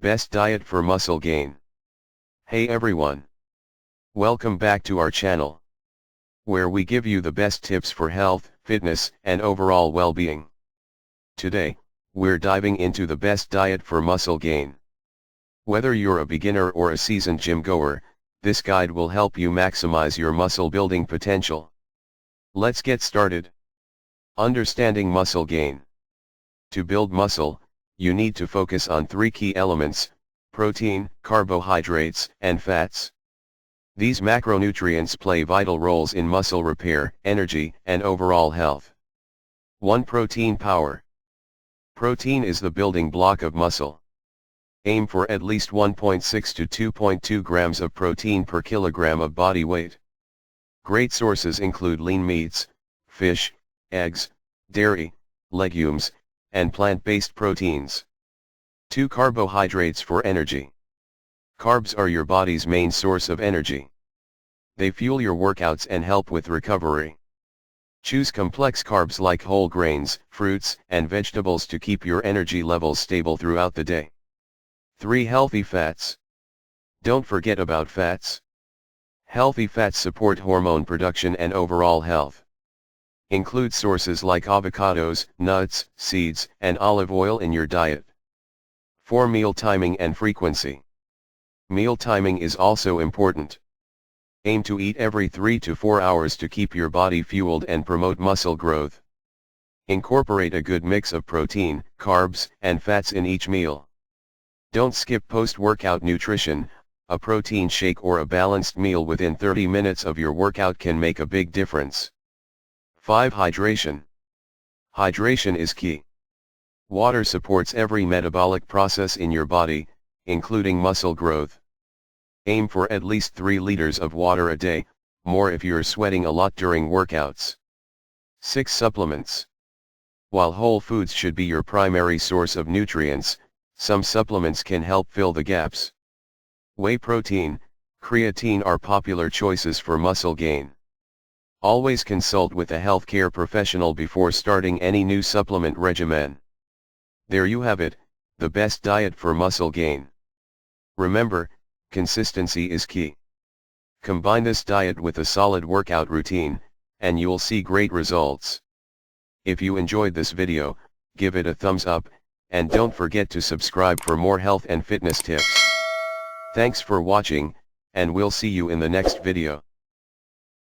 Best diet for muscle gain. Hey everyone. Welcome back to our channel, where we give you the best tips for health, fitness, and overall well-being. Today, we're diving into the best diet for muscle gain. Whether you're a beginner or a seasoned gym goer, this guide will help you maximize your muscle building potential. Let's get started. Understanding muscle gain. To build muscle, you need to focus on three key elements: protein, carbohydrates, and fats. These macronutrients play vital roles in muscle repair, energy, and overall health. 1. Protein power. Protein is the building block of muscle. Aim for at least 1.6 to 2.2 grams of protein per kilogram of body weight. Great sources include lean meats, fish, eggs, dairy, legumes, and plant-based proteins. 2. Carbohydrates for energy. Carbs are your body's main source of energy. They fuel your workouts and help with recovery. Choose complex carbs like whole grains, fruits, and vegetables to keep your energy levels stable throughout the day. 3. Healthy fats. Don't forget about fats. Healthy fats support hormone production and overall health. Include sources like avocados, nuts, seeds, and olive oil in your diet. 4. Meal timing and frequency. Meal timing is also important. Aim to eat every 3 to 4 hours to keep your body fueled and promote muscle growth. Incorporate a good mix of protein, carbs, and fats in each meal. Don't skip post-workout nutrition. A protein shake or a balanced meal within 30 minutes of your workout can make a big difference. 5. Hydration. Hydration is key. Water supports every metabolic process in your body, including muscle growth. Aim for at least 3 liters of water a day, more if you're sweating a lot during workouts. 6. Supplements. While whole foods should be your primary source of nutrients, some supplements can help fill the gaps. Whey protein, creatine are popular choices for muscle gain. Always consult with a healthcare professional before starting any new supplement regimen. There you have it, the best diet for muscle gain. Remember, consistency is key. Combine this diet with a solid workout routine, and you'll see great results. If you enjoyed this video, give it a thumbs up, and don't forget to subscribe for more health and fitness tips. Thanks for watching, and we'll see you in the next video.